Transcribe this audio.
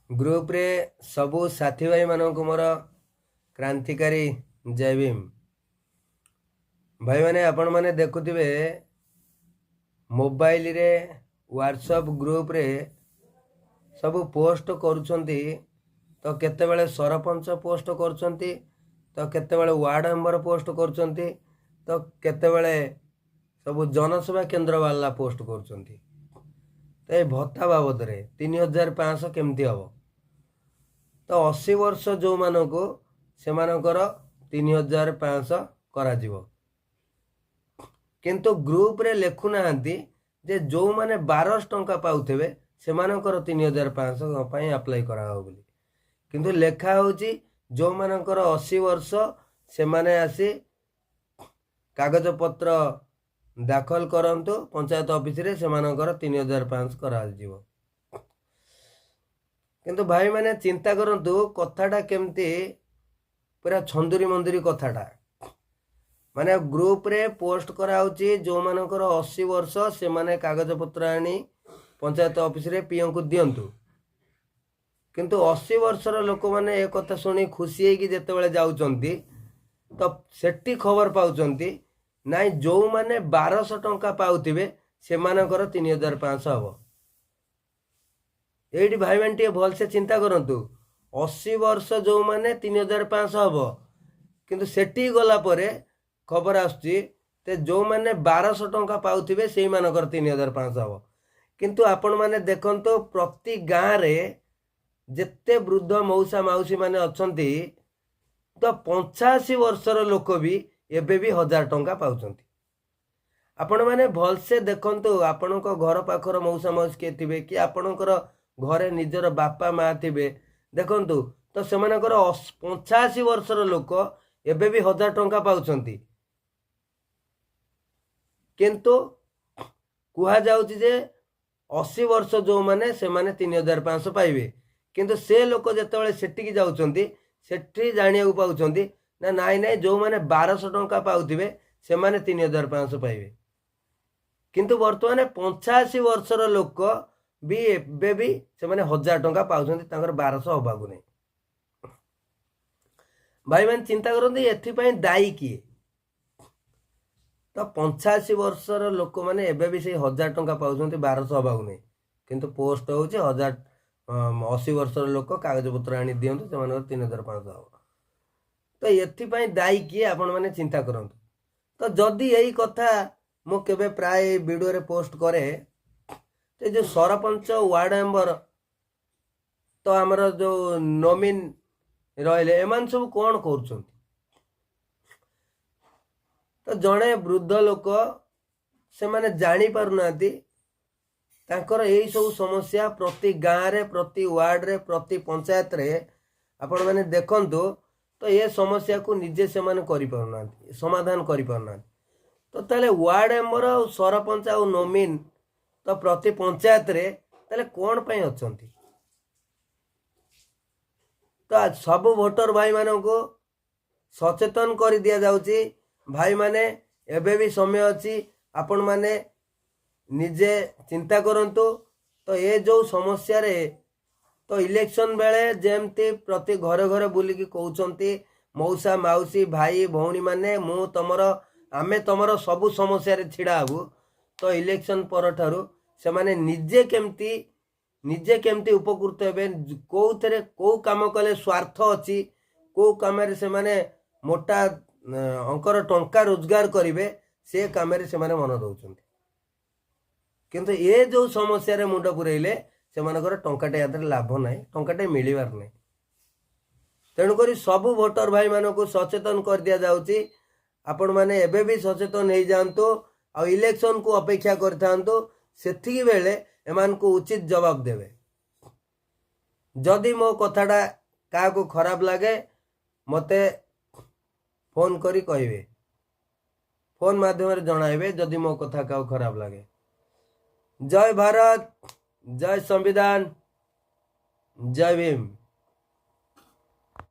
Group रे सबू साथी भाई मानक मोर क्रांतिकारी जय भीम। भाई मैंने आपण मैंने देखुथिबे मोबाइल रे व्हाट्सएप ग्रुप रे सबू पोस्ट करूछंती। तो केतेबेले सरपंच पोस्ट करूछंती, तो केतेबेले वार्ड मेंबर पोस्ट करूछंती, तो केतेबेले सबू जनसेवा केंद्र वाला पोस्ट करूछंती। तो ये भत्ता बाबद रे 3500 केमती हम? तो 80 वर्ष जो मानक से 3500 करा जीवो। किंतु ग्रुप रे लिखु ना जे जो माने 1200 टंका पाउथेबे से 3500 पई अप्लाई करा हो बोली। किंतु लेखा होची जो मानकर 80 वर्ष से माने आसी कागज पत्र दाखल करंतु पंचायत ऑफिस रे से मानकर 3500 करा जीवो। किंतु भाई मैंने चिंता करंतु कथाटा केमती पूरा छंदुरी मंदुरी कथाटा माने ग्रुप रे पोस्ट कराउची जो मानकर 80 वर्ष से माने कागज पत्र आनी पंचायत ऑफिस रे पीएम को दियंतु। किंतु 80 वर्षर लोक माने ए कथा सुनी खुशी है कि जेते बेले जाउचंती तो सेठी खबर पाउचंती नाइ जो माने 1200 टंका पाउथिबे से मानकर 3500 हबो। एठी भाई बहन टे भल से चिंता करंतु 80 वर्ष जो माने 3500 हबो। किंतु सेठी गला परे खबर आसुची ते जो माने 1200 टंका पाउथिबे सेही मानकर 3500 हबो। किंतु आपण माने देखंतो प्रति गाँ रे जेते वृद्ध मौसा माउसी माने अछंती तो 85 वर्षर लोक भी एबे भी 1000 टंका पाउचंती। आपण माने भल से देखंतो आपणको घर पाखर मौसा माउसी के थिबे कि आपणकर घरे निजर बापा माँ थिबे देखंतु तो सेमानकर 85 वर्षर लोक एबे भी 1000 टंका पाउचंती। किंतु कुहा जाउची जे 80 वर्ष जो माने से माने 3500 पाइबे। किंतु से लोक जेतेबेले सेटिकी जाउचंती सेठी जानिया पाउचंती ना नाइ नाइ जो माने 1200 टंका पाउथिबे से माने 3500 पाइबे। किंतु वर्तमान 85 वर्षर लोक भी एबे भी से माने 1000 टंका पाउचंती तांकर 1200 हबागु नै। भाई मान चिंता करंती एथि पई दायी किए? तो 85 वर्षर लोक माने एबे भी से 1000 टंका पाउचंती 1200 हबागु नै। किंतु पोस्ट होची 80 वर्षर लोक कागज पत्र आनी दियंतु से मानकर 3500 हबो। तो एथि पई दायी किए आपण माने चिंता करंतु। तो जदि यही कथा मु केबे प्राय वीडियो रे पोस्ट करे तो जो सरपंच वार्ड मेंबर तो आमर जो नोमिन रहिले एमान सब कौन कर तो जड़े वृद्ध लोक से माने जानी पारुनाती तांकर यही सब समस्या प्रति गाँव रे प्रति वार्ड रे प्रति पंचायत रे आपण माने देखंतु तो ये समस्या को निजे से माने करि पारुनाती समाधान करि पारुनाती। तो ताले वार्ड मेंबर और सरपंच और नोमिन तो प्रति पंचायत रे ताले कौन पई अछंती? तो सब वोटर भाई मानन को सचेतन कर दिया जाउची। भाई माने एबे भी समय अछि आपण माने निजे चिंता करंतु। तो ये जो समस्या रे तो इलेक्शन बेले जेमती प्रति घरे घरे बुलिकी कहउचंती मौसा माउसी भाई भौणी माने मु तमर आमे तमर सबु समस्या रे छिड़ा हबु। तो इलेक्शन पर ठारू से माने निजे केमती उपकृत हेबे को थरे को काम कले स्वार्थ अछि को काम रे से माने मोटा अंकर टंका रोजगार करिवे से काम रे से माने मन दउचंती। किंतु ये जो समस्या रे मुंड पुरैले से मानकर टंकाटे यात्रा लाभ नाही टंकाटे मिलिबार नाही। तेणु करी सबु वोटर भाई मानन को सचेतन कर दिया जाउची। आपण माने एबे भी सचेतन हो जातु आ इलेक्शन को अपेक्षा करथांतु सेथिकी बेले एमान को उचित जवाब देवे। जदि मो कथाटा का को खराब लागे मते फोन करी कहिवे फोन माध्यम रे जणाइबे जदि मो कथा का खराब लागे। जय भारत जय संविधान जय भीम।